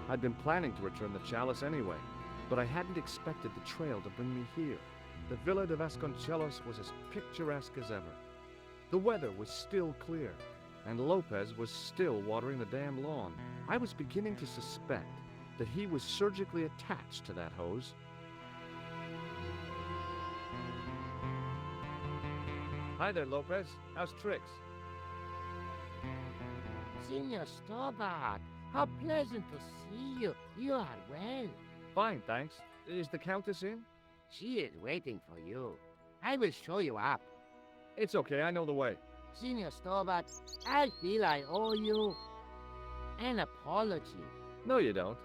I'd been planning to return the chalice anyway, but I hadn't expected the trail to bring me here. The Villa de Vasconcelos was as picturesque as ever. The weather was still clear, and Lopez was still watering the damn lawn. I was beginning to suspect that he was surgically attached to that hose. Hi there, Lopez. How's tricks? Senor Stobart, how pleasant to see you. You are well. Fine, thanks. Is the Countess in? She is waiting for you. I will show you up. It's okay, I know the way. Senor Stobart, I feel I owe you an apology. No, you don't.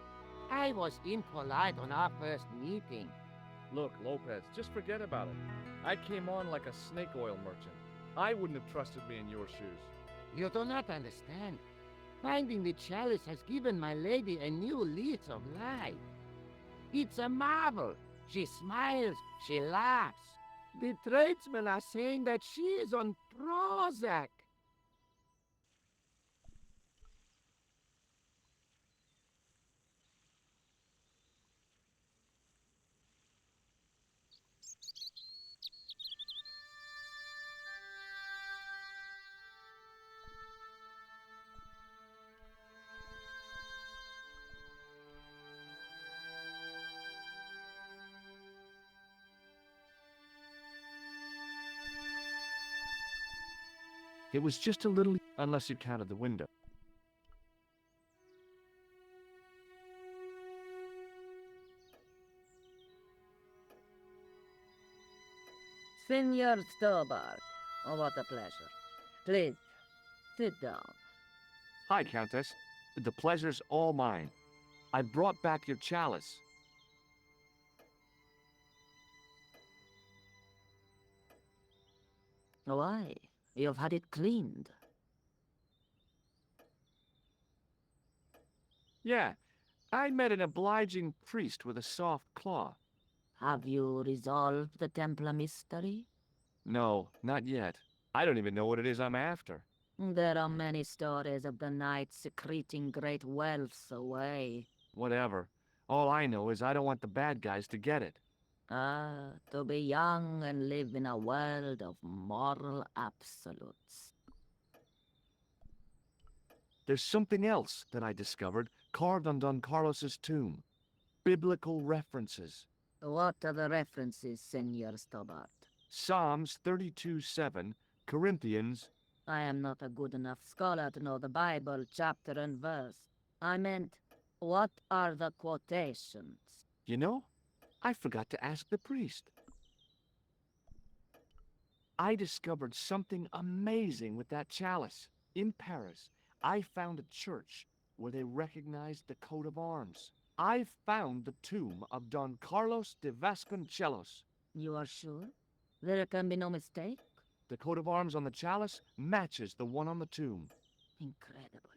I was impolite on our first meeting. Look, Lopez, just forget about it. I came on like a snake oil merchant. I wouldn't have trusted me in your shoes. You do not understand. Finding the chalice has given my lady a new lease of life. It's a marvel. She smiles, she laughs. The tradesmen are saying that she is on Prozac. It was just a little, unless you counted the window. Senor Stobart, oh, what a pleasure. Please, sit down. Hi, Countess. The pleasure's all mine. I brought back your chalice. Why? You've had it cleaned. Yeah, I met an obliging priest with a soft claw. Have you resolved the Templar mystery? No, not yet. I don't even know what it is I'm after. There are many stories of the knight secreting great wealths away. Whatever. All I know is I don't want the bad guys to get it. Ah, to be young and live in a world of moral absolutes. There's something else that I discovered carved on Don Carlos's tomb. Biblical references. What are the references, Senor Stobart? Psalms 32:7, Corinthians. I am not a good enough scholar to know the Bible chapter and verse. I meant, what are the quotations? You know, I forgot to ask the priest. I discovered something amazing with that chalice. In Paris, I found a church where they recognized the coat of arms. I found the tomb of Don Carlos de Vasconcelos. You are sure? There can be no mistake? The coat of arms on the chalice matches the one on the tomb. Incredible.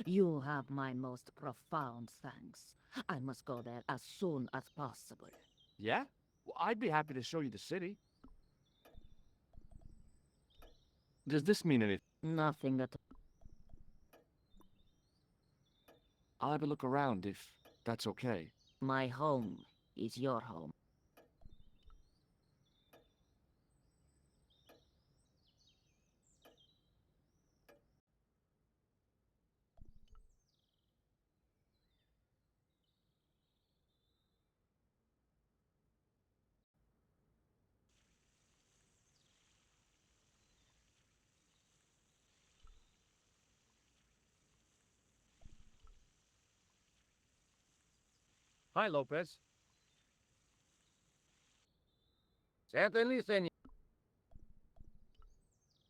You have my most profound thanks. I must go there as soon as possible. Yeah? Well, I'd be happy to show you the city. Does this mean anything? Nothing at all. I'll have a look around if that's okay. My home is your home. Hi, Lopez. Certainly, senor.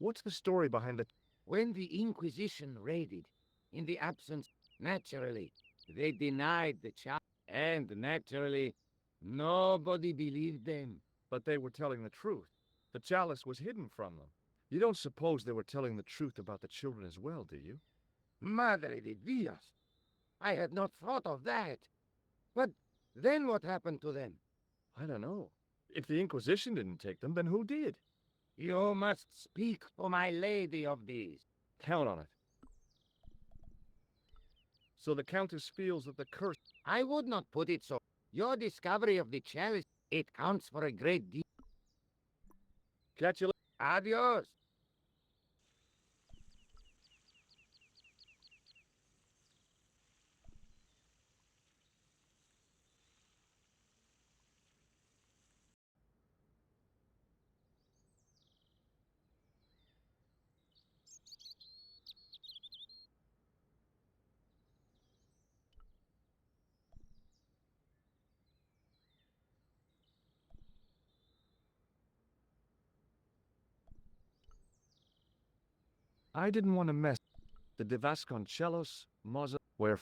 What's the story behind the... When the Inquisition raided, in the absence, naturally, they denied the child. And naturally, nobody believed them. But they were telling the truth. The chalice was hidden from them. You don't suppose they were telling the truth about the children as well, do you? Madre de Dios! I had not thought of that. But then what happened to them? I don't know. If the Inquisition didn't take them, then who did? You must speak to my lady of these. Count on it. So the Countess feels that the curse... I would not put it so. Your discovery of the chalice, it counts for a great deal. Catch you later. Adios. I didn't want to mess the De Vasconcelos mausoleum where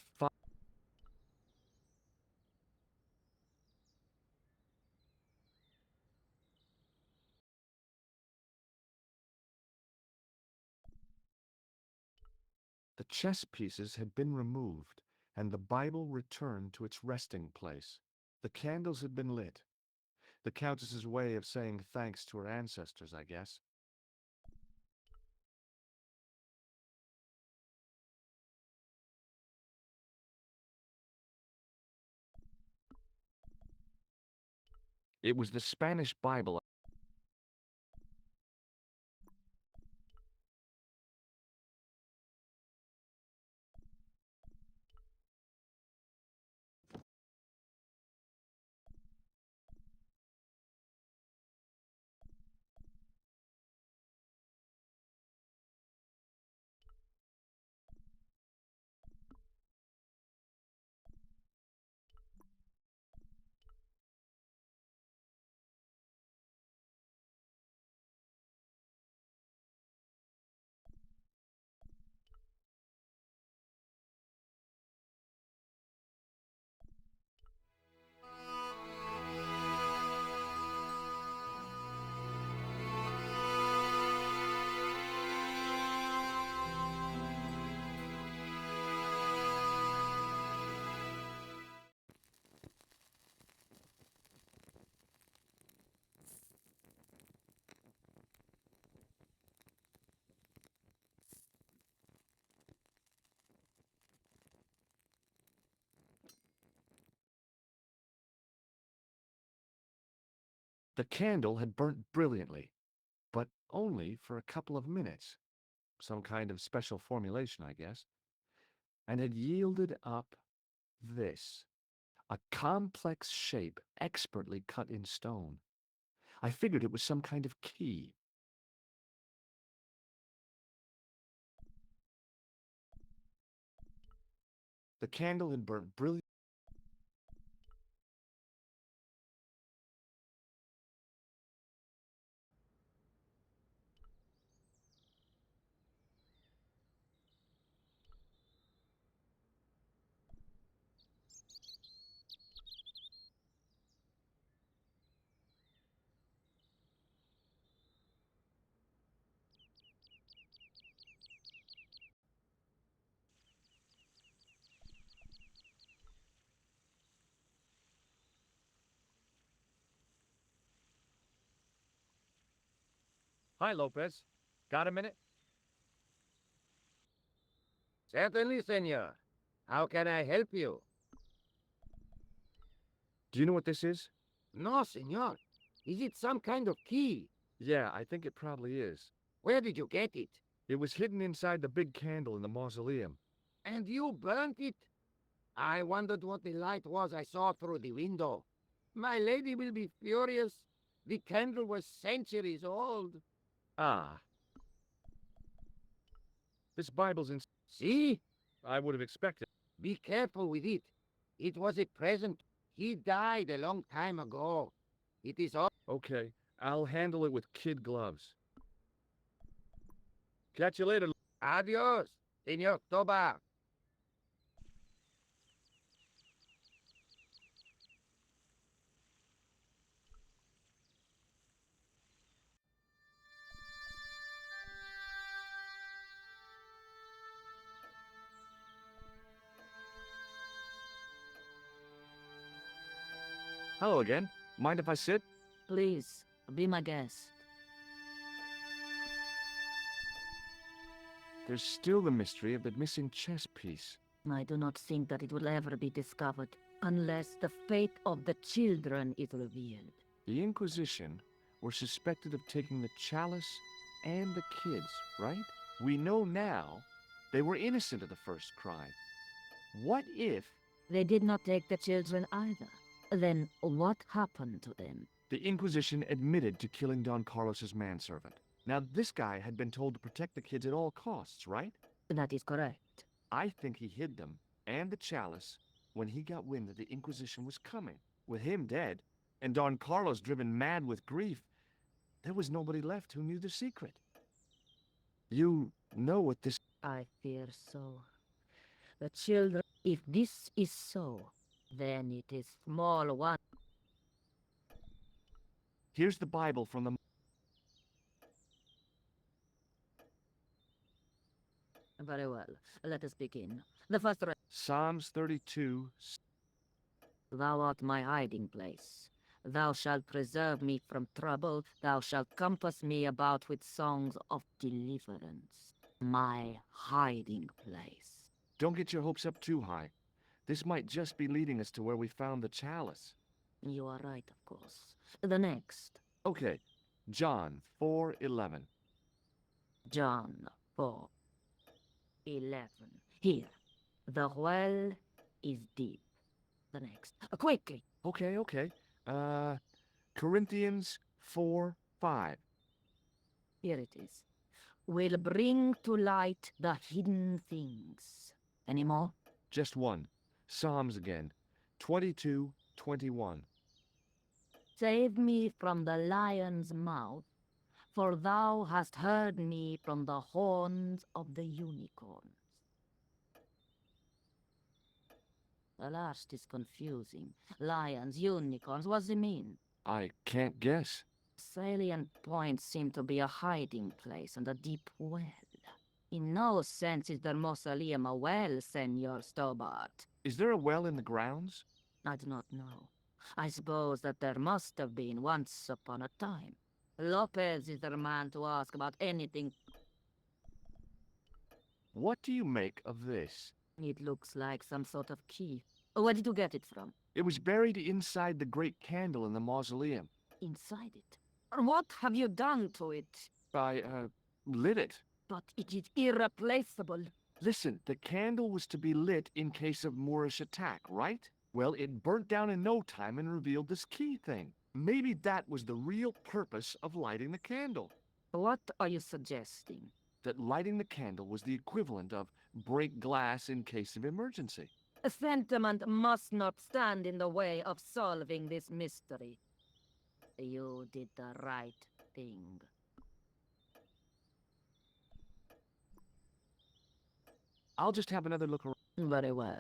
the chess pieces had been removed and the Bible returned to its resting place. The candles had been lit. The Countess's way of saying thanks to her ancestors, I guess. It was the Spanish Bible. The candle had burnt brilliantly, but only for a couple of minutes. Some kind of special formulation, I guess. And had yielded up this. A complex shape expertly cut in stone. I figured it was some kind of key. The candle had burnt brilliantly. Hi, Lopez. Got a minute? Certainly, senor. How can I help you? Do you know what this is? No, senor. Is it some kind of key? Yeah, I think it probably is. Where did you get it? It was hidden inside the big candle in the mausoleum. And you burnt it? I wondered what the light was I saw through the window. My lady will be furious. The candle was centuries old. Ah. This Bible's in... See? I would have expected. Be careful with it. It was a present. He died a long time ago. It is all... Okay, I'll handle it with kid gloves. Catch you later. Adios, Senor Toba. Hello again. Mind if I sit? Please, be my guest. There's still the mystery of the missing chess piece. I do not think that it will ever be discovered unless the fate of the children is revealed. The Inquisition were suspected of taking the chalice and the kids, right? We know now they were innocent of the first crime. What if They did not take the children either. Then what happened to them? the Inquisition admitted to killing Don Carlos's manservant? Now, this guy had been told to protect the kids at all costs, right? That is correct. I think he hid them and the chalice when he got wind that the Inquisition was coming. With him dead, and Don Carlos driven mad with grief, there was nobody left who knew the secret. You know what this... I fear so. The children... If this is so, then it is small one. Here's the Bible from the... Very well. Let us begin. The first... Psalms 32. Thou art my hiding place. Thou shalt preserve me from trouble. Thou shalt compass me about with songs of deliverance. My hiding place. Don't get your hopes up too high. This might just be leading us to where we found the chalice. You are right, of course. The next. Okay, John 4:11. John 4:11. Here. The well is deep. The next. Quickly. Okay. Corinthians 4:5. Here it is. Will bring to light the hidden things. Any more? Just one. Psalms again. 22:21. Save me from the lion's mouth, for thou hast heard me from the horns of the unicorns. The last is confusing. Lions, unicorns, what does it mean? I can't guess. Salient points seem to be a hiding place and a deep well. In no sense is the mausoleum a well, Senor Stobart. Is there a well in the grounds? I do not know. I suppose that there must have been once upon a time. Lopez is the man to ask about anything. What do you make of this? It looks like some sort of key. Where did you get it from? It was buried inside the great candle in the mausoleum. Inside it. What have you done to it? I, lit it. But it is irreplaceable. Listen, the candle was to be lit in case of Moorish attack, right? Well, it burnt down in no time and revealed this key thing. Maybe that was the real purpose of lighting the candle. What are you suggesting? That lighting the candle was the equivalent of break glass in case of emergency. A sentiment must not stand in the way of solving this mystery. You did the right thing. I'll just have another look around. Very well.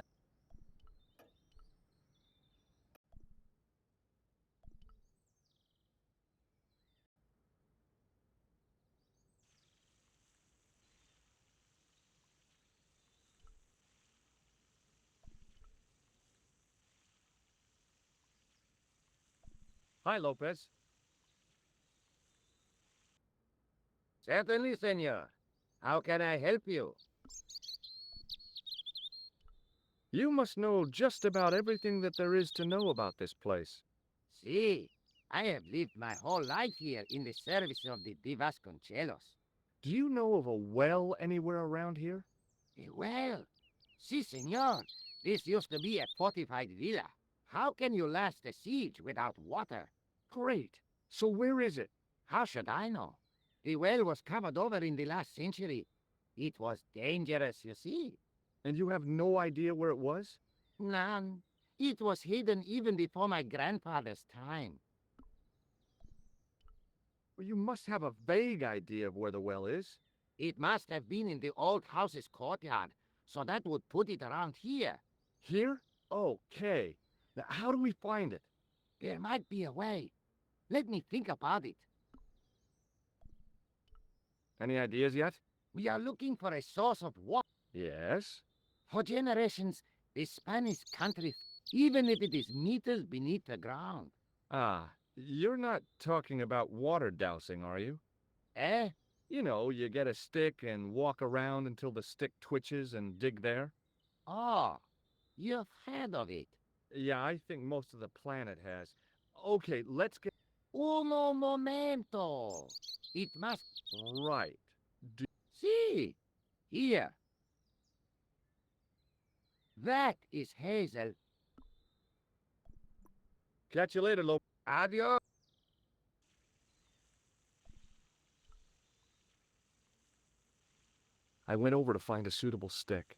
Hi, Lopez. Certainly, senor. How can I help you? You must know just about everything that there is to know about this place. See, I have lived my whole life here in the service of the Vasconcelos. Do you know of a well anywhere around here? Well, si, senor. This used to be a fortified villa. How can you last a siege without water? Great. So where is it? How should I know? The well was covered over in the last century. It was dangerous, you see. And you have no idea where it was? None. It was hidden even before my grandfather's time. Well, you must have a vague idea of where the well is. It must have been in the old house's courtyard, so that would put it around here. Here? Okay. Now, how do we find it? There might be a way. Let me think about it. Any ideas yet? We are looking for a source of water. Yes. For generations, the Spanish country, even if it is meters beneath the ground. Ah, you're not talking about water dousing, are you? Eh? You know, you get a stick and walk around until the stick twitches and dig there. Oh, you've heard of it. Yeah, I think most of the planet has. Okay, let's get Uno momento. It must... right. See, here. That is Hazel. Catch you later, Lopez. Adios. I went over to find a suitable stick.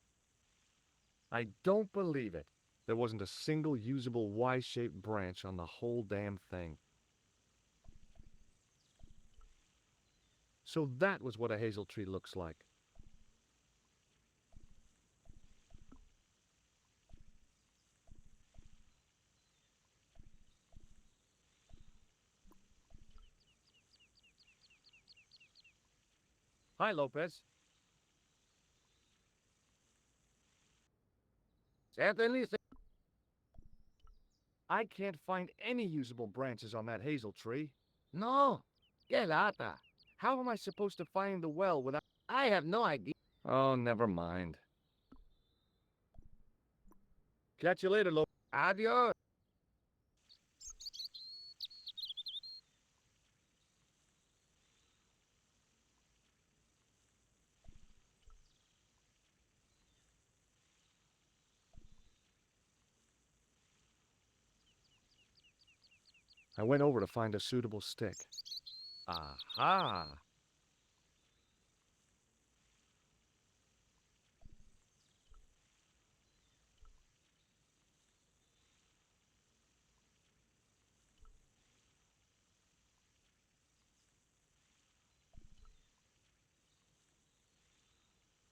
I don't believe it. There wasn't a single usable Y-shaped branch on the whole damn thing. So that was what a hazel tree looks like. Hi, Lopez. Certainly, I can't find any usable branches on that hazel tree. no. Que lata. How am I supposed to find the well without... I have no idea. Oh, never mind. Catch you later, Lopez. Adios. I went over to find a suitable stick. Aha!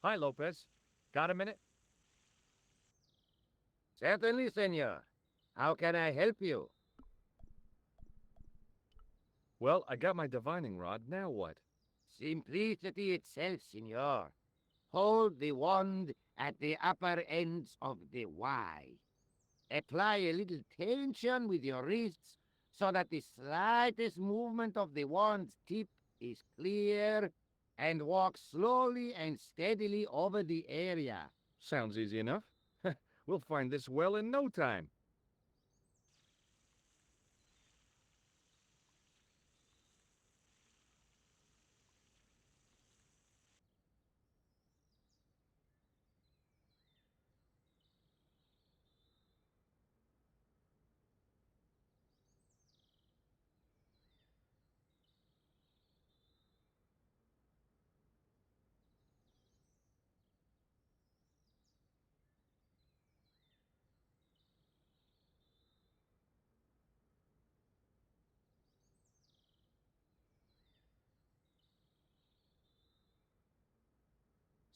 Hi, Lopez. Got a minute? Certainly, senor. How can I help you? Well, I got my divining rod. Now what? Simplicity itself, senor. Hold the wand at the upper ends of the Y. Apply a little tension with your wrists so that the slightest movement of the wand's tip is clear, and walk slowly and steadily over the area. Sounds easy enough. We'll find this well in no time.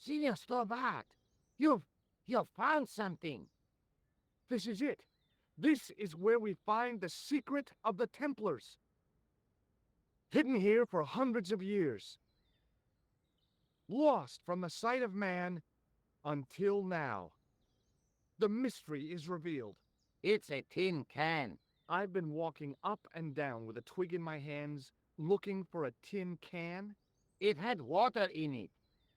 Senor Stobart, you've found something. This is it. This is where we find the secret of the Templars. Hidden here for hundreds of years. Lost from the sight of man until now. The mystery is revealed. It's a tin can. I've been walking up and down with a twig in my hands, looking for a tin can. It had water in it.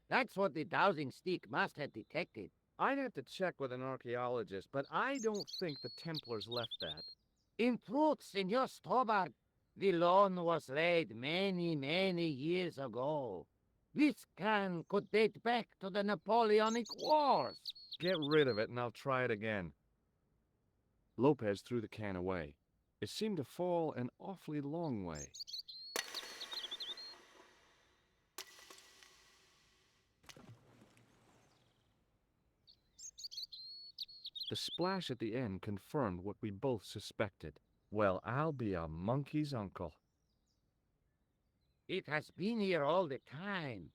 That's what the dowsing stick must have detected. I'd have to check with an archaeologist, but I don't think the Templars left that. In truth, Senor Stobart, the loan was laid many, many years ago. This can could date back to the Napoleonic Wars. Get rid of it and I'll try it again. Lopez threw the can away. It seemed to fall an awfully long way. The splash at the end confirmed what we both suspected. Well, I'll be a monkey's uncle. It has been here all the time.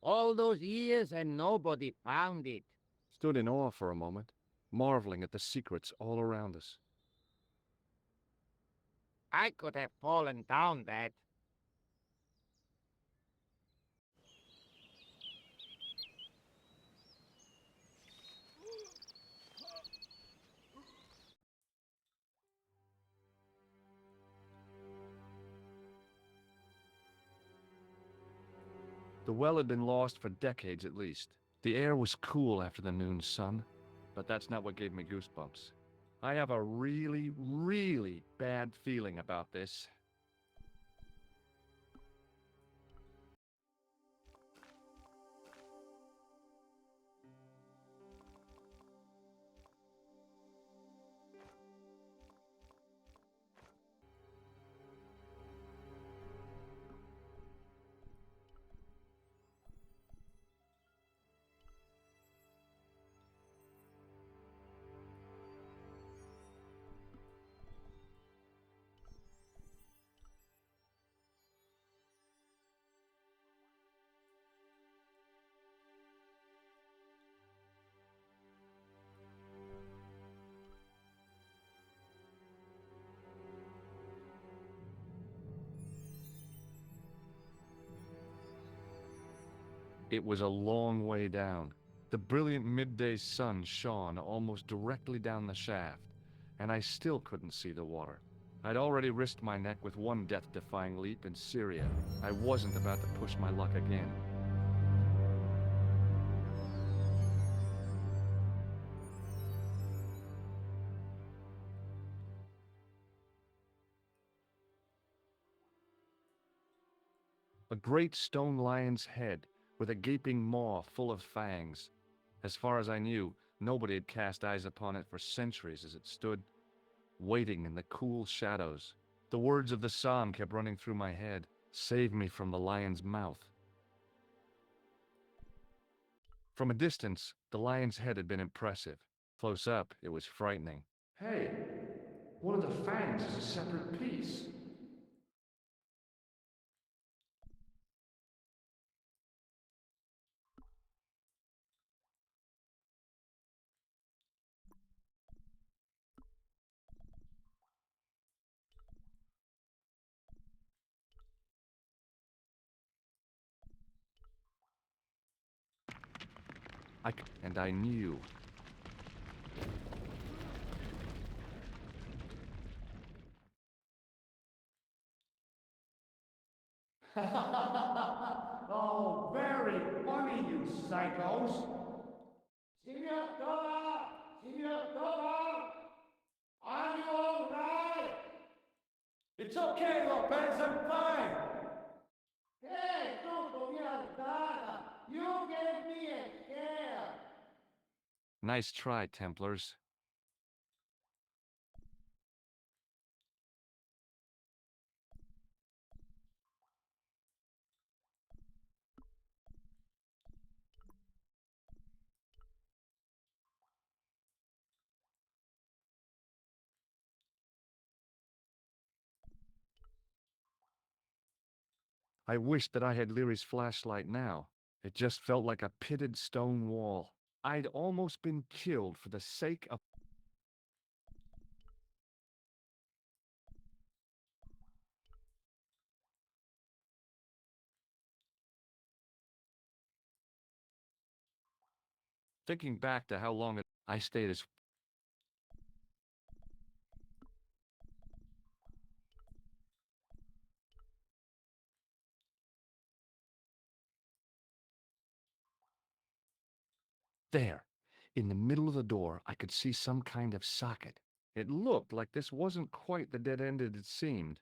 All those years and nobody found it. Stood in awe for a moment, marveling at the secrets all around us. I could have fallen down that. The well had been lost for decades at least. The air was cool after the noon sun, but that's not what gave me goosebumps. I have a really, really bad feeling about this. It was a long way down. The brilliant midday sun shone almost directly down the shaft, and I still couldn't see the water. I'd already risked my neck with one death-defying leap in Syria. I wasn't about to push my luck again. A great stone lion's head, with a gaping maw full of fangs. As far as I knew, nobody had cast eyes upon it for centuries as it stood, waiting in the cool shadows. The words of the psalm kept running through my head. Save me from the lion's mouth. From a distance, the lion's head had been impressive. Close up, it was frightening. Hey, one of the fangs is a separate piece. And I knew. Oh, very funny, you psychos. Signor Dora! Signor Dora! Are you all right? It's okay, Lopez, I'm fine. Hey, tutto via data. You gave me a scare. Nice try, Templars. I wished that I had Leary's flashlight now. It just felt like a pitted stone wall. I'd almost been killed for the sake of... Thinking back to how long I stayed as... There, in the middle of the door, I could see some kind of socket. It looked like this wasn't quite the dead end it had seemed.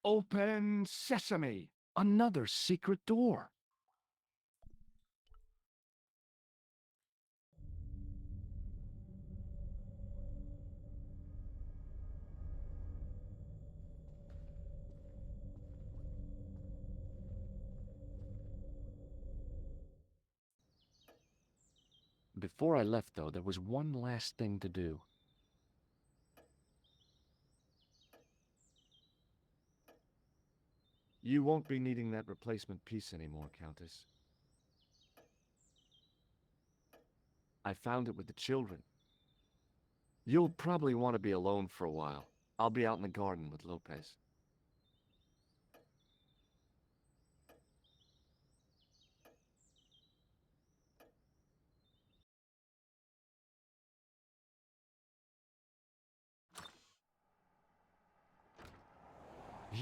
Open sesame! Another secret door! Before I left, though, there was one last thing to do. You won't be needing that replacement piece anymore, Countess. I found it with the children. You'll probably want to be alone for a while. I'll be out in the garden with Lopez.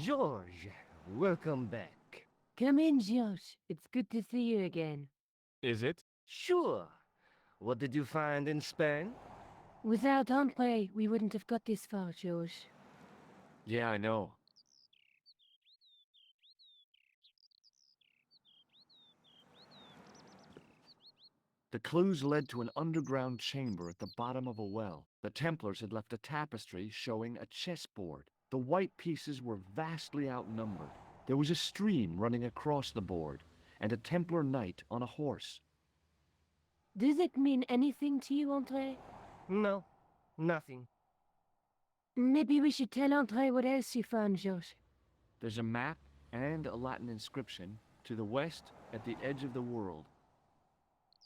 George, welcome back. Come in, George. It's good to see you again. Is it? Sure. What did you find in Spain? Without Andre, we wouldn't have got this far, George. Yeah, I know. The clues led to an underground chamber at the bottom of a well. The Templars had left a tapestry showing a chessboard. The white pieces were vastly outnumbered. There was a stream running across the board, and a Templar knight on a horse. Does it mean anything to you, Andre? No, nothing. Maybe we should tell Andre what else you found, George. There's a map and a Latin inscription to the west at the edge of the world.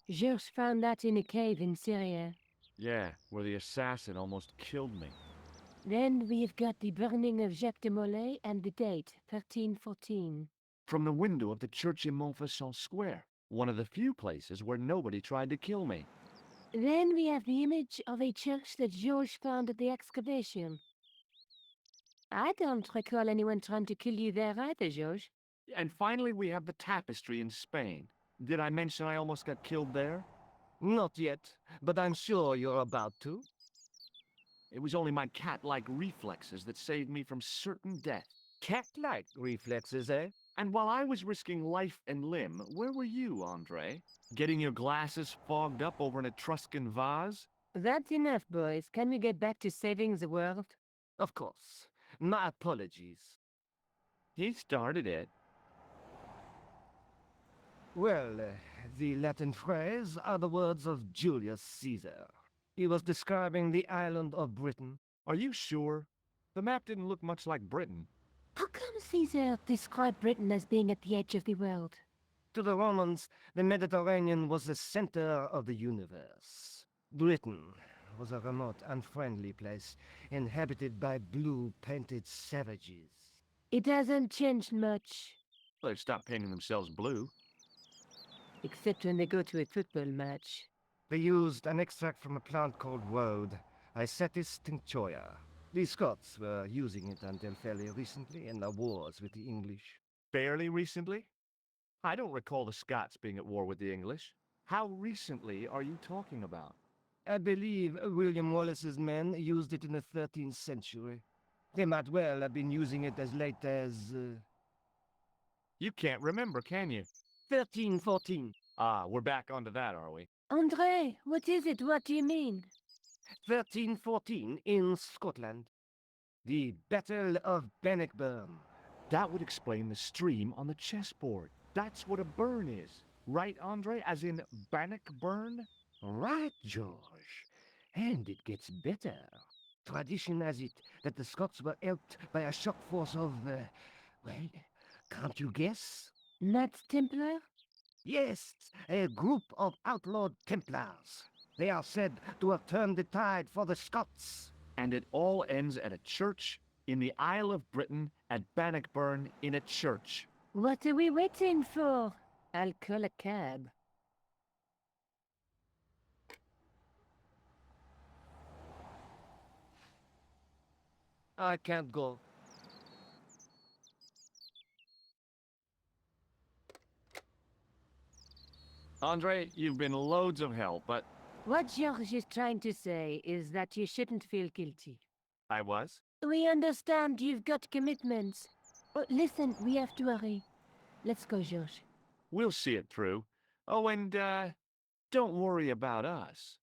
George found that in a cave in Syria. Yeah, where the assassin almost killed me. Then we've got the burning of Jacques de Molay and the date, 1314. From the window of the church in Montfaucon Square, one of the few places where nobody tried to kill me. Then we have the image of a church that George found at the excavation. I don't recall anyone trying to kill you there either, George. And finally, we have the tapestry in Spain. Did I mention I almost got killed there? Not yet, but I'm sure you're about to. It was only my cat-like reflexes that saved me from certain death. Cat-like reflexes, eh? And while I was risking life and limb, where were you, Andre? Getting your glasses fogged up over an Etruscan vase? That's enough, boys. Can we get back to saving the world? Of course. My apologies. He started it. Well, the Latin phrase are the words of Julius Caesar. He was describing the island of Britain. Are you sure? The map didn't look much like Britain. How come Caesar described Britain as being at the edge of the world? To the Romans, the Mediterranean was the center of the universe. Britain was a remote, unfriendly place, inhabited by blue-painted savages. It hasn't changed much, They've stopped painting themselves blue. except when they go to a football match. They used an extract from a plant called woad, Isetis tinctoria. The Scots were using it until fairly recently in the wars with the English. Fairly recently? I don't recall the Scots being at war with the English. How recently are you talking about? I believe William Wallace's men used it in the 13th century. They might well have been using it as late as... You can't remember, can you? 1314. Ah, we're back onto that, are we? Andre, what is it? What do you mean? 1314 in Scotland. The Battle of Bannockburn. That would explain the stream on the chessboard. That's what a burn is. Right, Andre? As in Bannockburn? Right, George. And it gets better. Tradition has it that the Scots were helped by a shock force of, well, can't you guess? Knights Templar? Yes, a group of outlawed Templars. They are said to have turned the tide for the Scots. And it all ends at a church in the Isle of Britain at Bannockburn in a church. What are we waiting for? I'll call a cab. I can't go. Andre, you've been loads of help, but What George is trying to say is that you shouldn't feel guilty. I was? We understand you've got commitments. Oh, listen, we have to hurry. Let's go, George. We'll see it through. Oh, and, don't worry about us.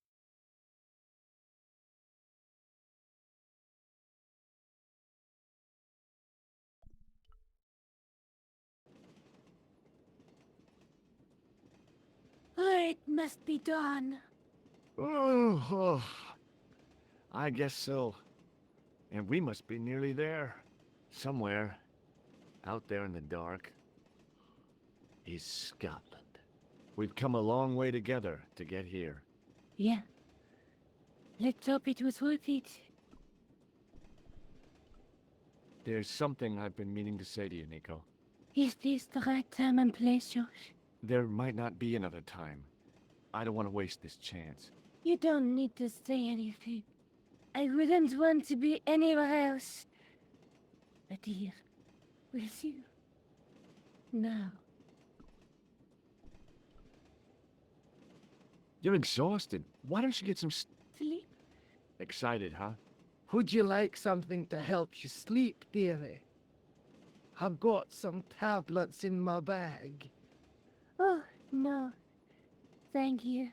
It must be done. Oh, I guess so. And we must be nearly there. Somewhere, out there in the dark, is Scotland. We've come a long way together to get here. Yeah. Let's hope it was worth it. There's something I've been meaning to say to you, Nico. Is this the right time and place, George? There might not be another time. I don't want to waste this chance. You don't need to say anything. I wouldn't want to be anywhere else but here. with you. Now. You're exhausted. Why don't you get some Sleep? excited, huh? Would you like something to help you sleep, dearie? I've got some tablets in my bag. Oh, no. Thank you.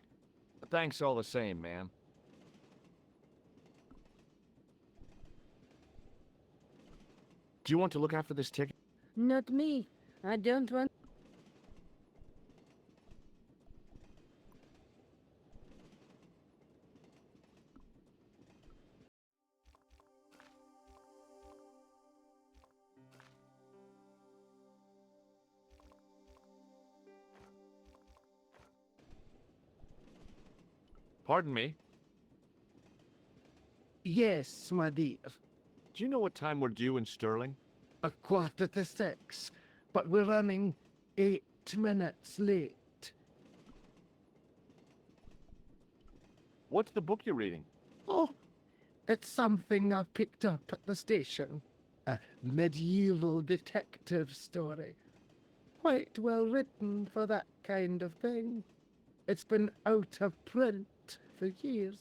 Thanks all the same, man. Do you want to look after this ticket? Not me. I don't want... Pardon me. Yes, my dear. Do you know what time we're due in Sterling? 6:15, but we're running 8 minutes late. What's the book you're reading? Oh, it's something I picked up at the station. A medieval detective story. Quite well written for that kind of thing. It's been out of print for years.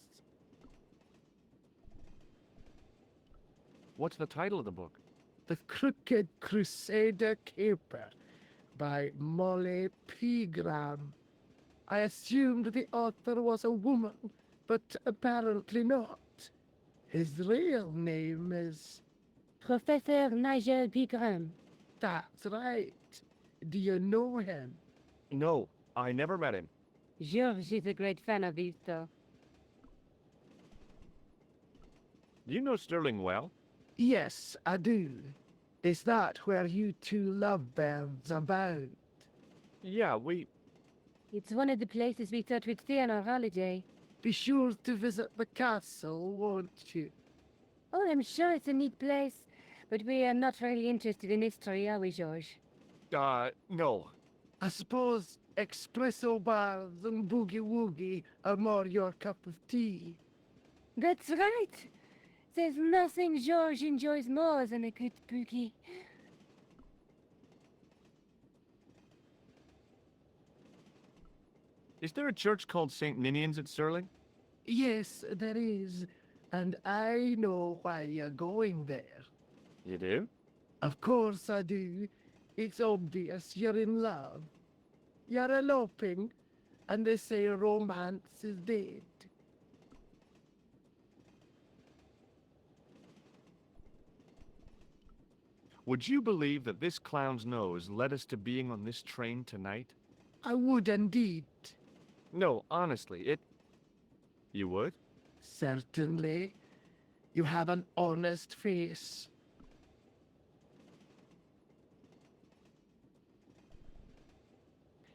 What's the title of the book? The Crooked Crusader Caper by Molly Pegram. I assumed the author was a woman, but apparently not. His real name is... Professor Nigel Pegram. That's right. Do you know him? No, I never met him. George is a great fan of these, though. Do you know Sterling well? Yes, I do. Is that where you two lovebirds abound? Yeah, It's one of the places we thought we'd stay on our holiday. Be sure to visit the castle, won't you? Oh, I'm sure it's a neat place, but we are not really interested in history, are we, George? No. I suppose espresso bars and boogie-woogie are more your cup of tea. That's right. There's nothing George enjoys more than a good boogie. Is there a church called St. Ninian's at Sterling? Yes, there is, and I know why you're going there. You do? Of course I do. It's obvious you're in love. You're eloping, and they say romance is dead. Would you believe that this clown's nose led us to being on this train tonight? I would indeed. No, honestly, You would? Certainly. You have an honest face.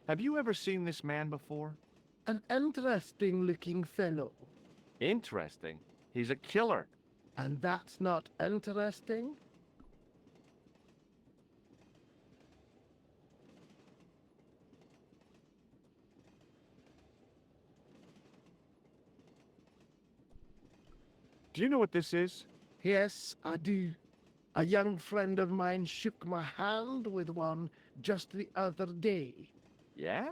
Have you ever seen this man before? An interesting-looking fellow. Interesting. He's a killer. And that's not interesting? Do you know what this is? Yes, I do. A young friend of mine shook my hand with one just the other day. Yeah?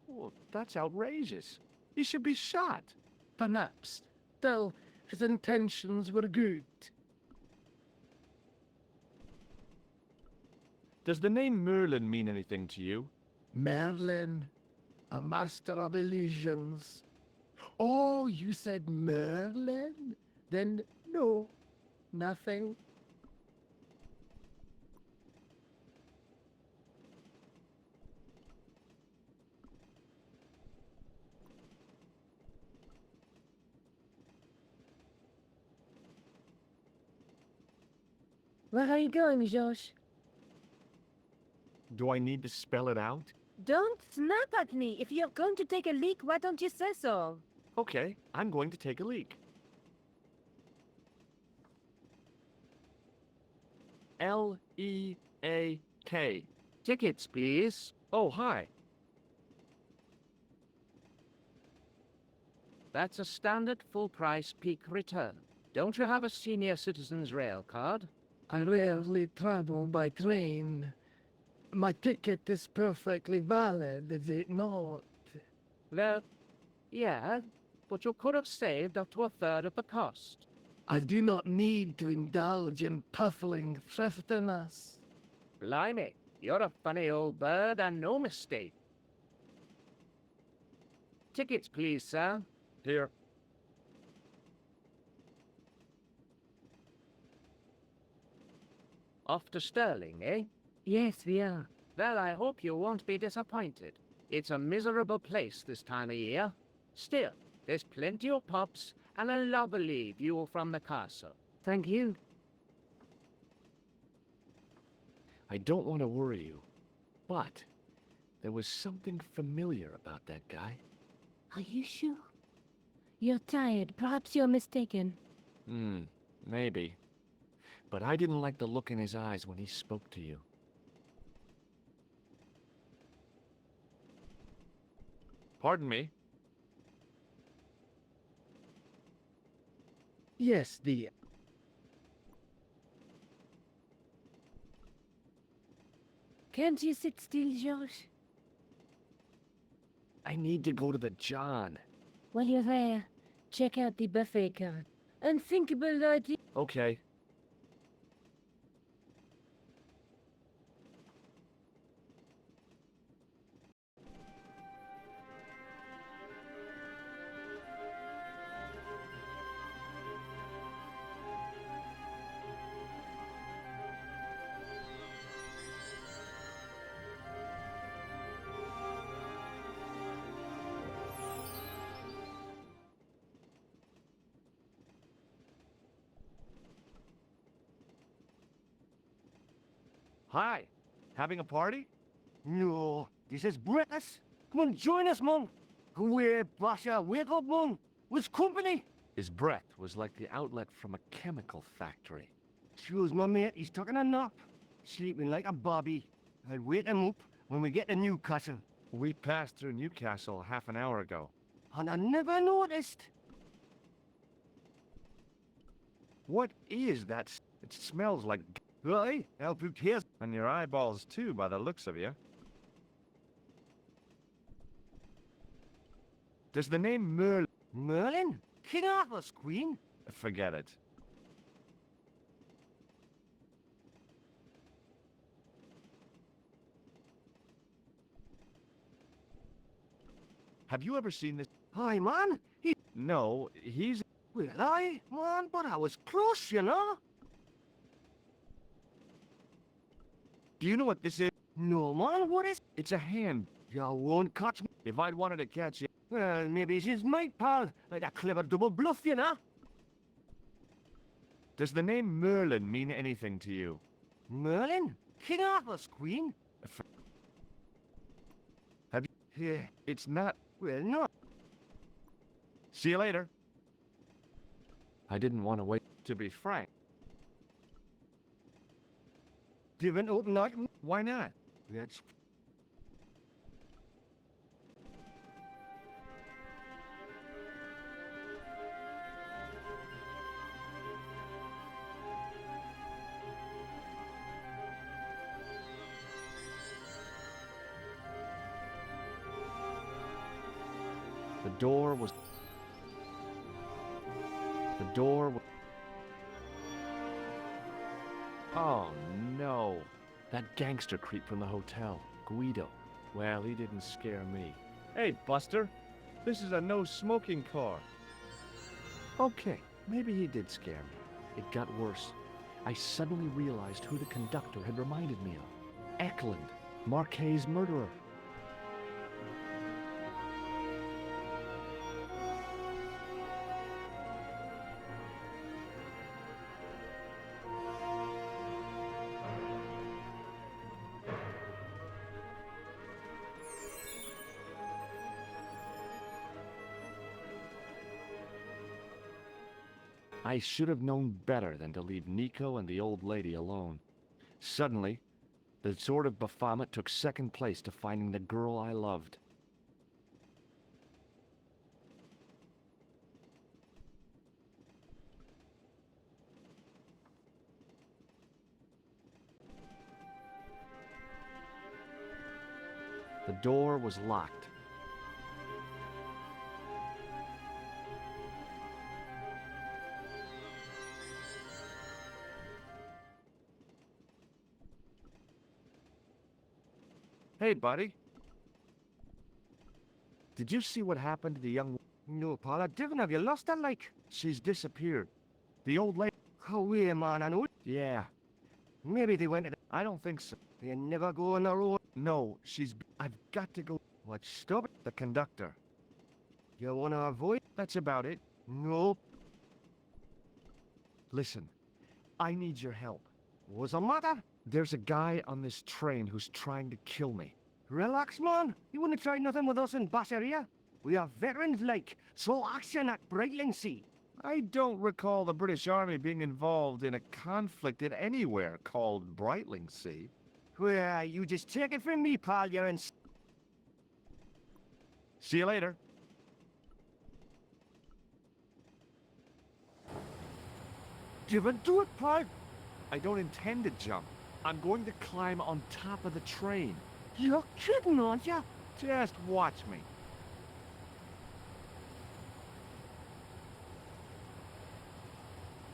Well, that's outrageous. He should be shot. Perhaps. Still, his intentions were good. Does the name Merlin mean anything to you? Merlin, a master of illusions. Oh, you said Merlin? Then no, nothing. Where are you going, George? Do I need to spell it out? Don't snap at me. If you're going to take a leak, why don't you say so? Okay, I'm going to take a leak. L-E-A-K. Tickets, please. Oh, hi. That's a standard full-price peak return. Don't you have a senior citizen's rail card? I rarely travel by train. My ticket is perfectly valid, is it not? Well, yeah, but you could have saved up to a third of the cost. I do not need to indulge in puffling thriftiness. Blimey, you're a funny old bird and no mistake. Tickets, please, sir. Here. Off to Stirling, eh? Yes, we are. Well, I hope you won't be disappointed. It's a miserable place this time of year. Still, there's plenty of pubs and a lovely view from the castle. Thank you. I don't want to worry you, but there was something familiar about that guy. Are you sure? You're tired. Perhaps you're mistaken. Maybe. But I didn't like the look in his eyes when he spoke to you. Pardon me? Yes, dear. Can't you sit still, George? I need to go to the John. While you're there, check out the buffet card. Unthinkable idea. Okay. Hi. Having a party? No, this is British. Come on, join us, man. Go away, Basha. Wake up, man. With company. His breath was like the outlet from a chemical factory. Excuse my mate, he's taking a nap. Sleeping like a bobby. I'll wake him up when we get to Newcastle. We passed through Newcastle half an hour ago. And I never noticed. What is that? It smells like... Right, I'll put here. And your eyeballs too, by the looks of you. Does the name Merlin? King Arthur's queen? Forget it. Have you ever seen this? Hi, man. No, he's... Well, man, but I was close, you know. Do you know what this is? No, man, what is... It's a hand. You won't catch me. If I'd wanted to catch you... Well, maybe it's his mate, pal. Like a clever double bluff, you know. Does the name Merlin mean anything to you? Merlin? King Arthur's queen? Have you... Yeah. It's not... Well, no. See you later. I didn't want to wait. To be frank. Different open night. Why not? That's... The door was... Oh, no. That gangster creep from the hotel, Guido. Well, he didn't scare me. Hey, Buster. This is a no-smoking car. Okay, maybe he did scare me. It got worse. I suddenly realized who the conductor had reminded me of. Eklund, Marquet's murderer. I should have known better than to leave Nico and the old lady alone. Suddenly, the sort of Baphomet took second place to finding the girl I loved. The door was locked. Hey, buddy. Did you see what happened to the young... No, Paul, I didn't. Have you lost her, like? She's disappeared. The old lady... Oh, wait, man, I know. Yeah, Maybe they went to the... I don't think so. They never go on the road. No, she's... I've got to go... What, stop it? The conductor. You want to avoid? That's about it. No. Listen, I need your help. What's the matter? There's a guy on this train who's trying to kill me. Relax, man. You wouldn't try nothing with us in Basseria. We are veterans, like. Slow action at Brightling Sea. I don't recall the British Army being involved in a conflict in anywhere called Brightling Sea. Well, you just take it from me, pal. You're in... See you later. Didn't do it, pal. I don't intend to jump. I'm going to climb on top of the train. You're kidding, aren't you? Just watch me.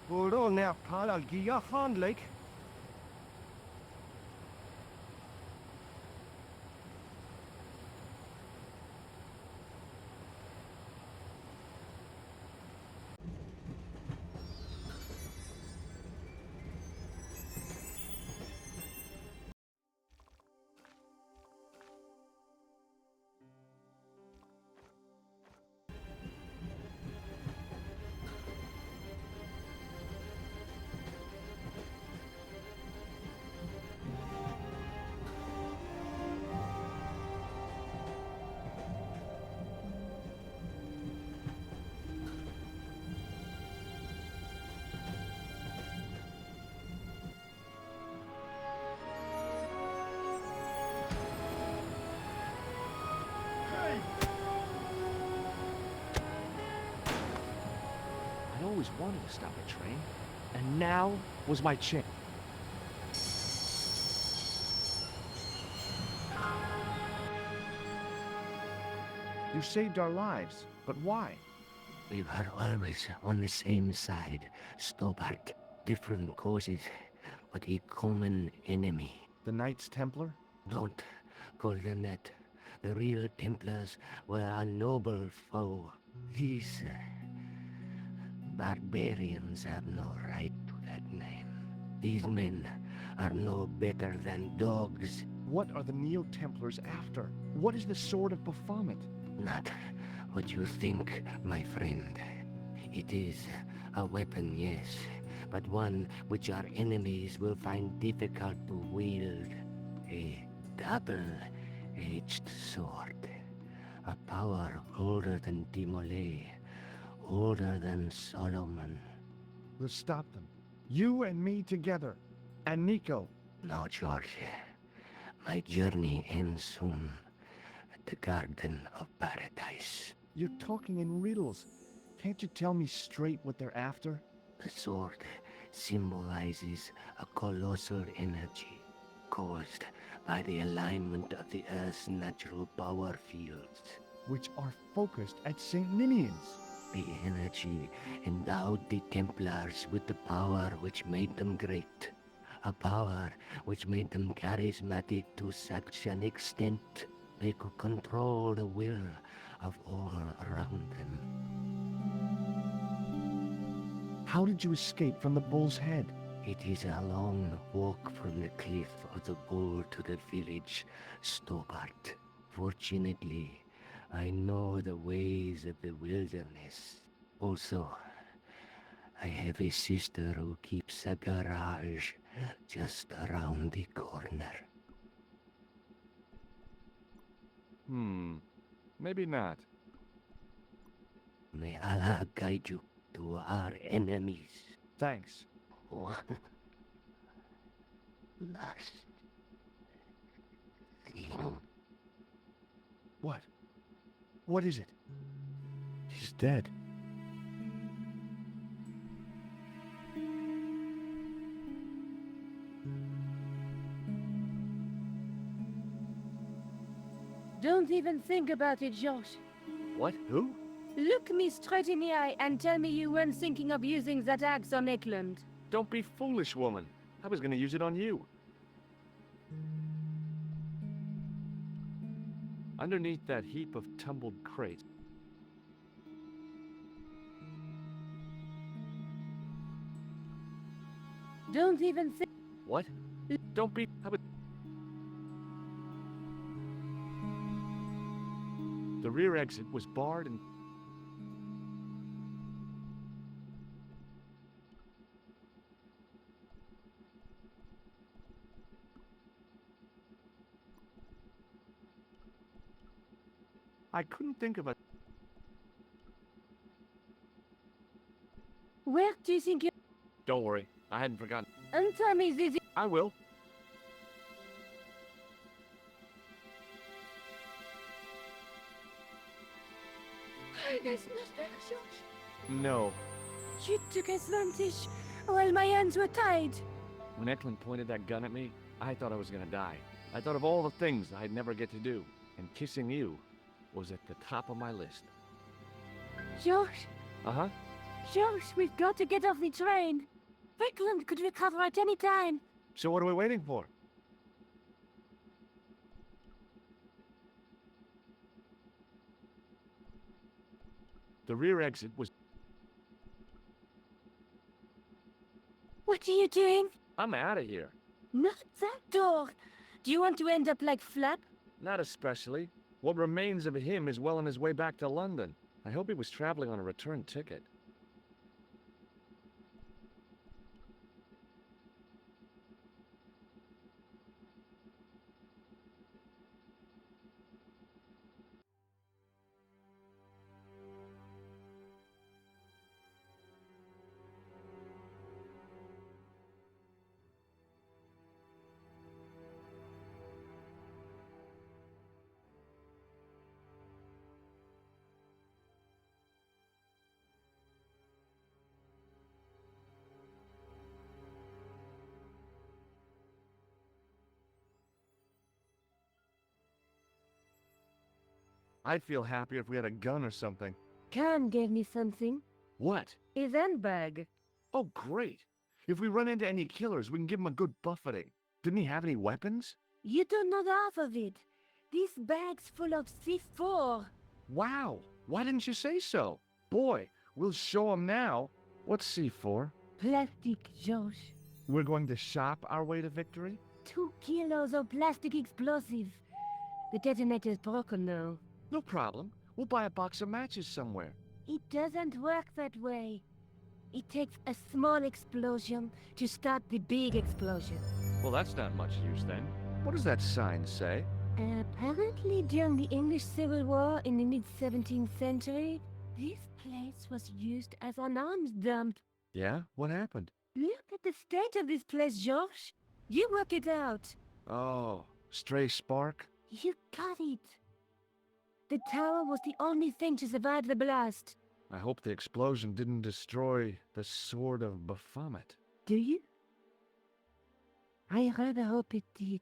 Hold on now, pal. I'll give you a hand, like. I always wanted to stop a train, and now was my chance. You saved our lives, but why? We were always on the same side, Stobart. Different causes, but a common enemy. The Knights Templar? Don't call them that. The real Templars were a noble foe. These barbarians have no right to that name. These men are no better than dogs. What are the Neo-Templars after? What is the Sword of Baphomet? Not what you think, my friend. It is a weapon, yes, but one which our enemies will find difficult to wield. A double-edged sword. A power older than Timolé, older than Solomon. We'll stop them. You and me together. And Nico. No, George. My journey ends soon at the Garden of Paradise. You're talking in riddles. Can't you tell me straight what they're after? The sword symbolizes a colossal energy caused by the alignment of the Earth's natural power fields. Which are focused at St. Ninian's. The energy endowed the Templars with the power which made them great. A power which made them charismatic to such an extent they could control the will of all around them. How did you escape from the Bull's Head? It is a long walk from the cliff of the Bull to the village, Stobart. Fortunately, I know the ways of the wilderness. Also, I have a sister who keeps a garage just around the corner. Maybe not. May Allah guide you to our enemies. Thanks. One last thing. What? What is it? He's dead. Don't even think about it, Josh. What? Who? Look me straight in the eye and tell me you weren't thinking of using that axe on Eklund. Don't be foolish, woman. I was gonna use it on you. Underneath that heap of tumbled crates. Don't even think. What? Don't be... The rear exit was barred and... I couldn't think of a... Where do you think you... Don't worry, I hadn't forgotten. Untie me, Zizi. I will. There's not there, Josh. No. You took advantage while my hands were tied. When Eklund pointed that gun at me, I thought I was gonna die. I thought of all the things I'd never get to do, and kissing you was at the top of my list. Josh, Uh-huh. Josh, we've got to get off the train. Eklund could recover at any time. So what are we waiting for? The rear exit was... What are you doing? I'm out of here. Not that door. Do you want to end up like Flap? Not especially. What remains of him is well on his way back to London. I hope he was traveling on a return ticket. I'd feel happier if we had a gun or something. Khan gave me something. What? His handbag. Oh, great. If we run into any killers, we can give them a good buffeting. Didn't he have any weapons? You don't know the half of it. This bag's full of C4. Wow. Why didn't you say so? Boy, we'll show him now. What's C4? Plastic, Josh. We're going to shop our way to victory? 2 kilos of plastic explosive. The detonator's broken now. No problem. We'll buy a box of matches somewhere. It doesn't work that way. It takes a small explosion to start the big explosion. Well, that's not much use then. What does that sign say? Apparently during the English Civil War in the mid-17th century, this place was used as an arms dump. Yeah? What happened? Look at the state of this place, George. You work it out. Oh, stray spark? You got it. The tower was the only thing to survive the blast. I hope the explosion didn't destroy the Sword of Baphomet. Do you? I rather hope it did.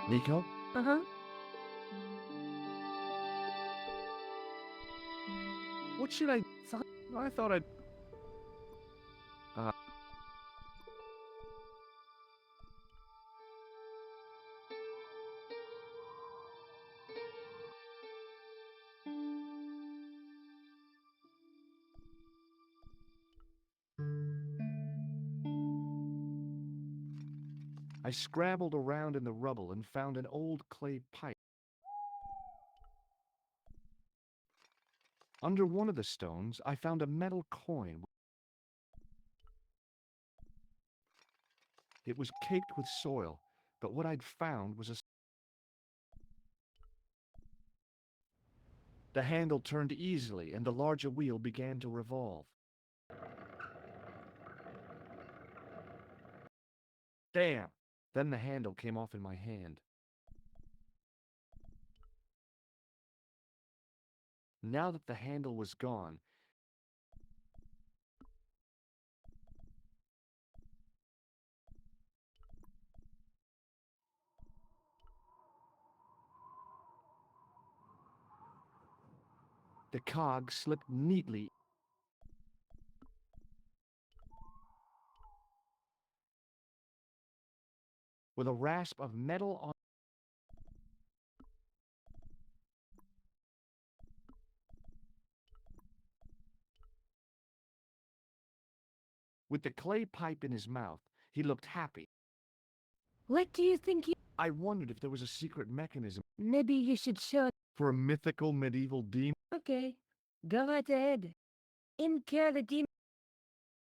Nico? Uh-huh. What should I... I thought I'd... I scrabbled around in the rubble and found an old clay pipe. Under one of the stones, I found a metal coin. It was caked with soil, but what I'd found was a... The handle turned easily, and the larger wheel began to revolve. Damn! Then the handle came off in my hand. Now that the handle was gone, The cog slipped neatly with a rasp of metal on. With the clay pipe in his mouth, he looked happy. What do you think you... I wondered if there was a secret mechanism Maybe you should show... for a mythical medieval demon. Okay, go right ahead. Incur the demon.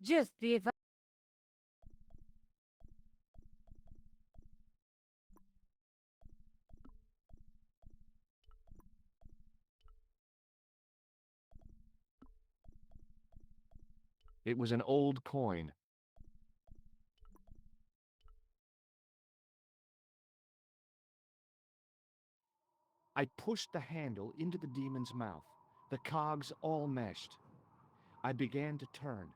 Just see if I... It was an old coin. I pushed the handle into the demon's mouth. The cogs all meshed. I began to turn.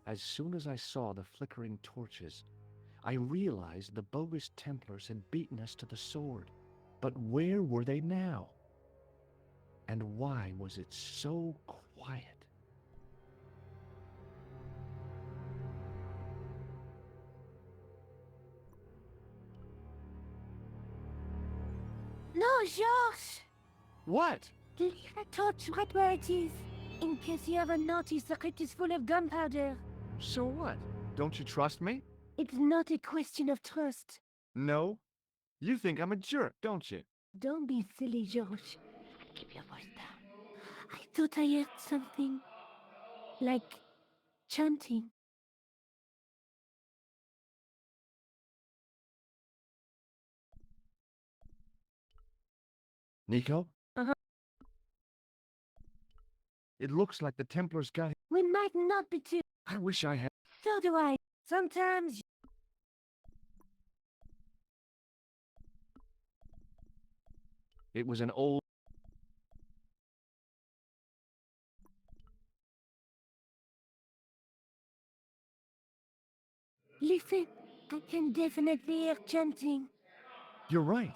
As soon as I saw the flickering torches, I realized the bogus Templars had beaten us to the sword. But where were they now? And why was it so quiet? No, Georges! What? Leave a torch right where it is. In case you ever notice the crypt is full of gunpowder. So what? Don't you trust me? It's not a question of trust. No? You think I'm a jerk, don't you? Don't be silly, Georges. Keep your voice down. I thought I heard something. Like chanting. Nico? Uh-huh. It looks like the Templars got him. We might not be too... I wish I had. So do I. Sometimes... It was an old. Listen, I can definitely hear chanting. You're right.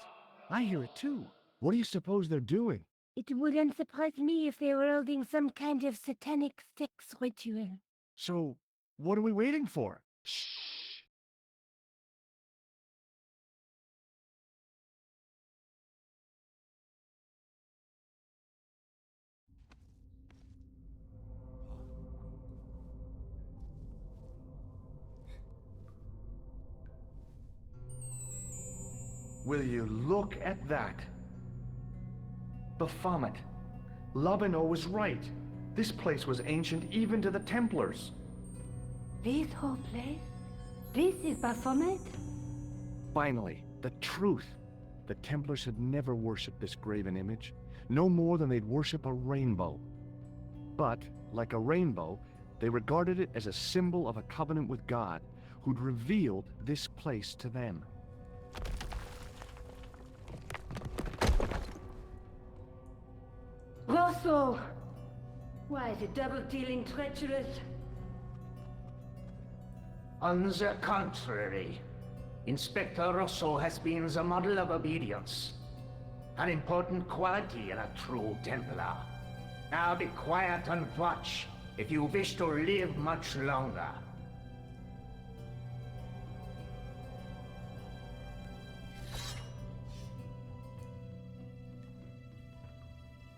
I hear it too. What do you suppose they're doing? It wouldn't surprise me if they were holding some kind of satanic sex ritual. So, what are we waiting for? Shh. Will you look at that? Baphomet. Lobino was right. This place was ancient even to the Templars. This whole place? This is Baphomet? Finally, the truth. The Templars had never worshipped this graven image, no more than they'd worship a rainbow. But, like a rainbow, they regarded it as a symbol of a covenant with God, who'd revealed this place to them. Rosso! Why is it double-dealing treacherous? On the contrary, Inspector Rosso has been the model of obedience. An important quality in a true Templar. Now be quiet and watch, if you wish to live much longer.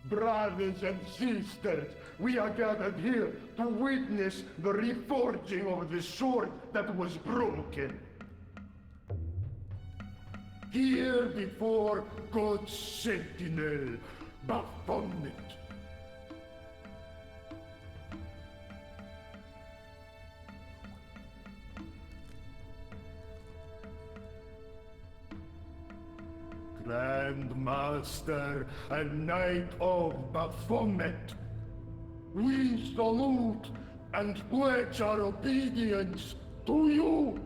Brothers and sisters, we are gathered here to witness the reforging of the sword that was broken. Here before God's sentinel, Baphomet. Grand Master and Knight of Baphomet, we salute and pledge our obedience to you.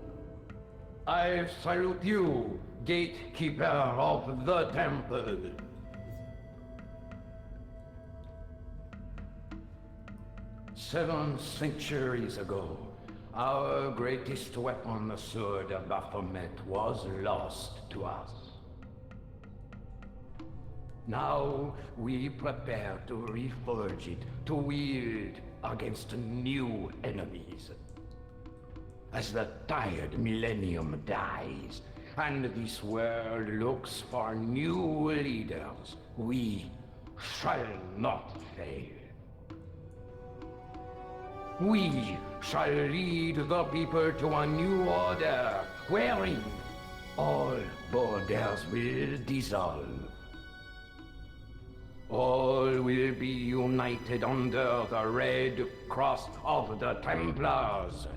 I salute you, gatekeeper of the temple. Seven centuries ago, our greatest weapon, the sword of Baphomet, was lost to us. Now we prepare to reforge it, to wield against new enemies. As the tired millennium dies, and this world looks for new leaders, we shall not fail. We shall lead the people to a new order, wherein all borders will dissolve. All will be united under the red cross of the Templars.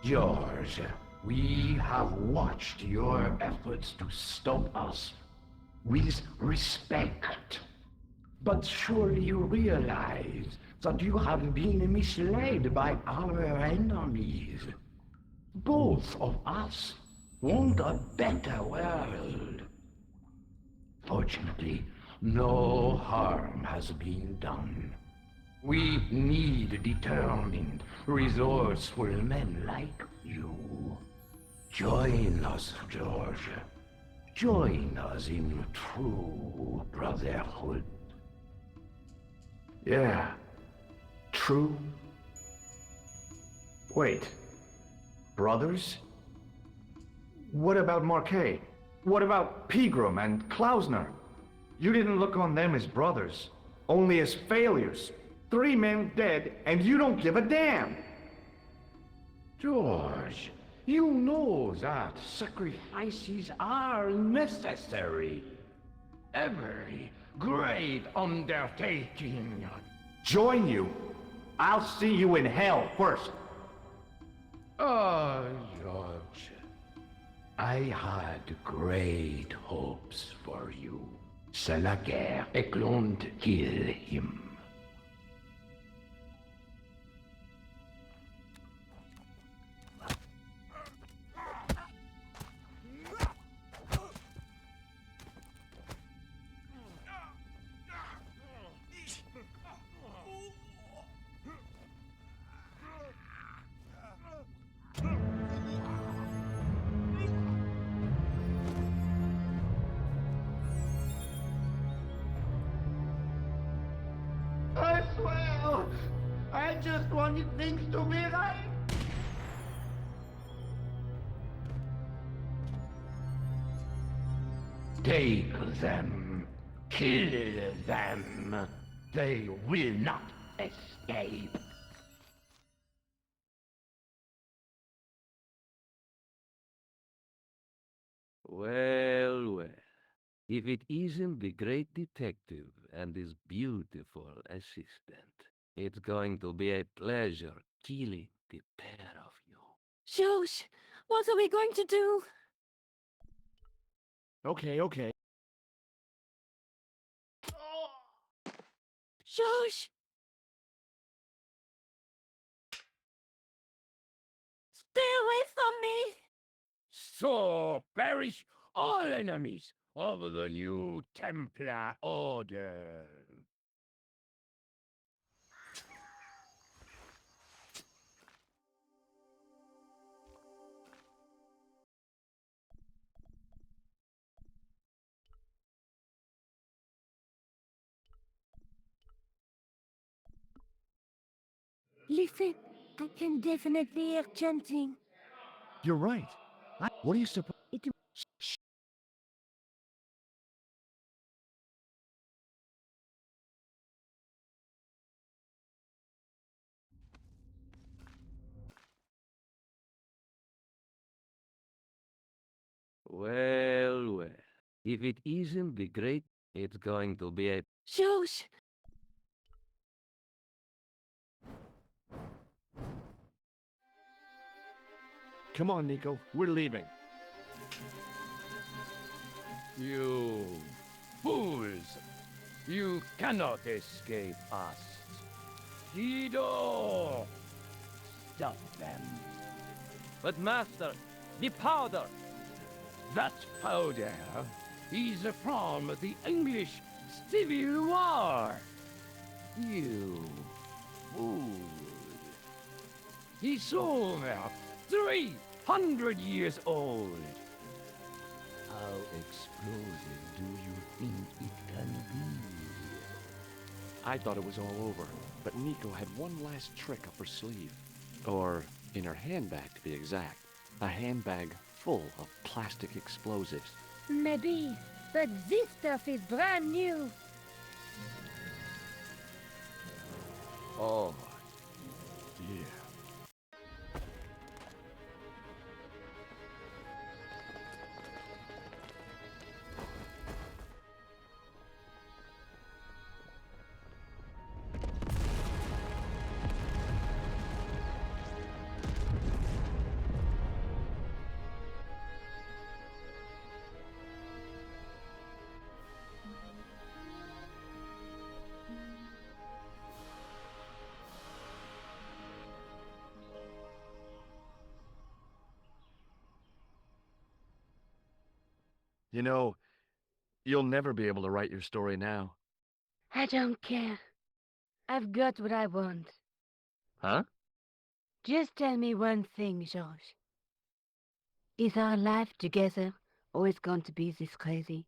George, we have watched your efforts to stop us with respect. But surely you realize that you have been misled by our enemies. Both of us want a better world. Fortunately, no harm has been done. We need determined, resourceful men like you. Join us, George. Join us in true brotherhood. Yeah. True. Wait. Brothers? What about Marquet? What about Pegram and Klausner? You didn't look on them as brothers, only as failures. 3 men dead, and you don't give a damn! George, you know that sacrifices are necessary. Every great undertaking. Join you? I'll see you in hell first! Oh, George, I had great hopes for you. C'est la guerre, et l'on kill him. I swear, I just wanted things to be right. Take them. Kill them. They will not escape. Well, well. If it isn't the great detective and his beautiful assistant, it's going to be a pleasure killing the pair of you. Shush! What are we going to do? Okay. Shush! Stay away from me! So perish all enemies of the new Templar Order. Listen, I can definitely hear chanting. You're right. What do you suppose? It Well. If it isn't the great, it's going to be a... Shush! Come on, Nico. We're leaving. You fools! You cannot escape us. Guido! Stop them. But master, the powder! That powder is from the English Civil War. You fool. It's over 300 years old. How explosive do you think it can be? I thought it was all over, but Nico had one last trick up her sleeve. Or in her handbag, to be exact. A handbag full of plastic explosives. Maybe, but this stuff is brand new. Oh, yeah. You know, you'll never be able to write your story now. I don't care. I've got what I want. Huh? Just tell me one thing, George. Is our life together always going to be this crazy?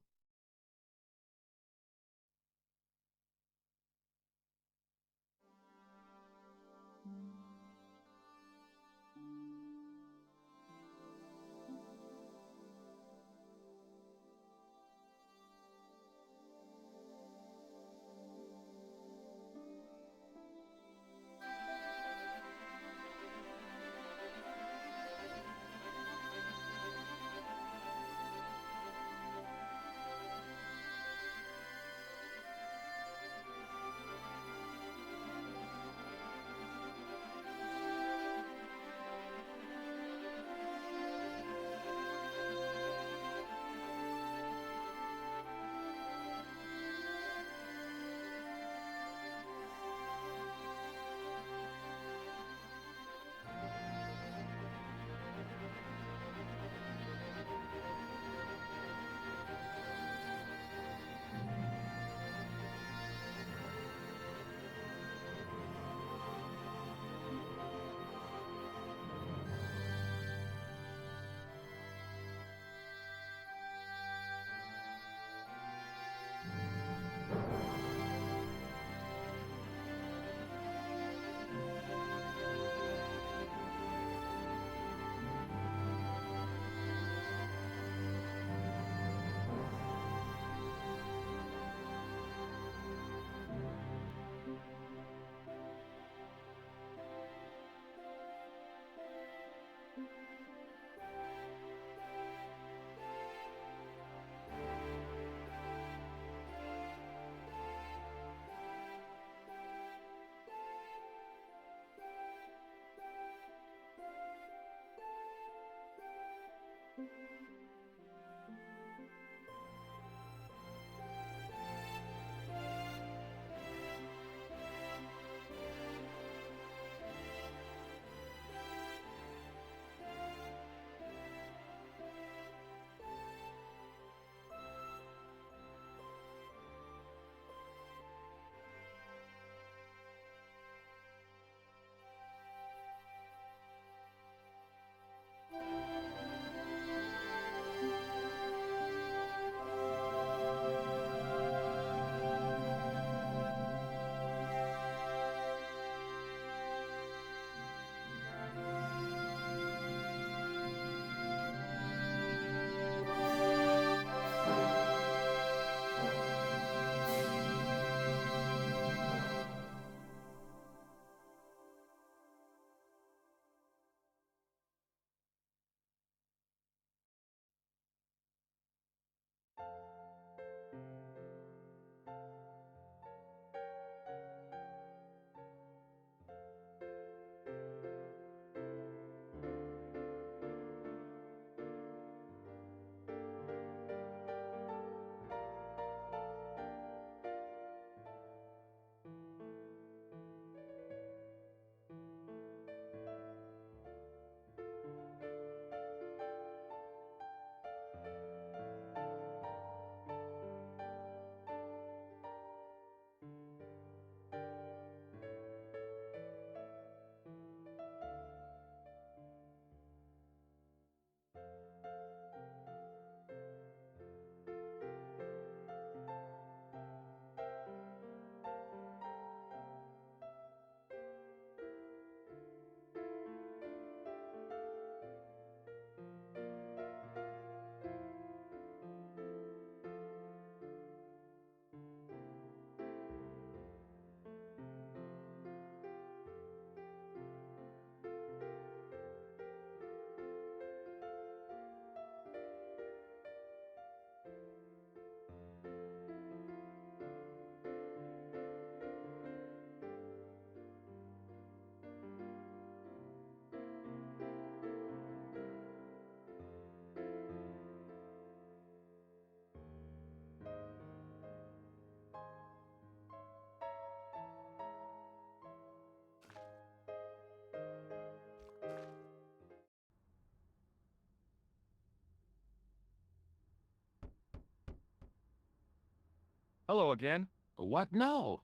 Hello again. What now?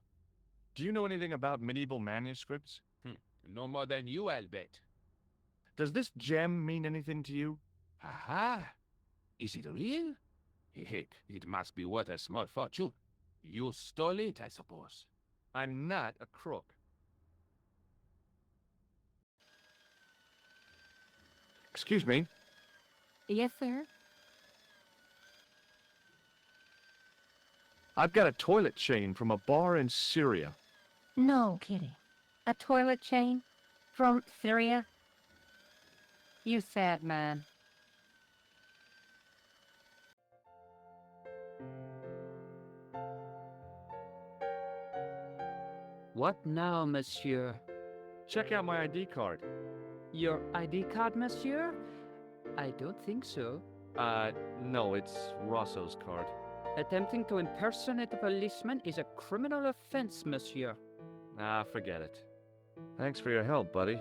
Do you know anything about medieval manuscripts? No more than you, I'll bet. Does this gem mean anything to you? Aha! Is it real? It must be worth a small fortune. You stole it, I suppose. I'm not a crook. Excuse me. Yes, sir? I've got a toilet chain from a bar in Syria. No kidding. A toilet chain? From Syria? You sad man. What now, monsieur? Check out my ID card. Your ID card, monsieur? I don't think so. No, it's Rosso's card. Attempting to impersonate a policeman is a criminal offense, monsieur. Ah, forget it. Thanks for your help, buddy.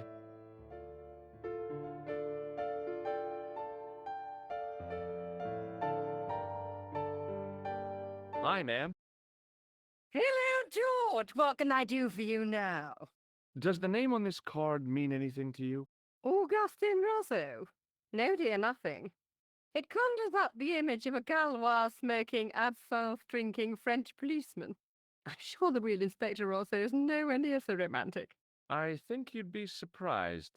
Hi, ma'am. Hello, George. What can I do for you now? Does the name on this card mean anything to you? Augustin Rosso? No, dear, nothing. It conjures up the image of a Gaulois smoking, absinthe-drinking French policeman. I'm sure the real Inspector Rosso is nowhere near so romantic. I think you'd be surprised.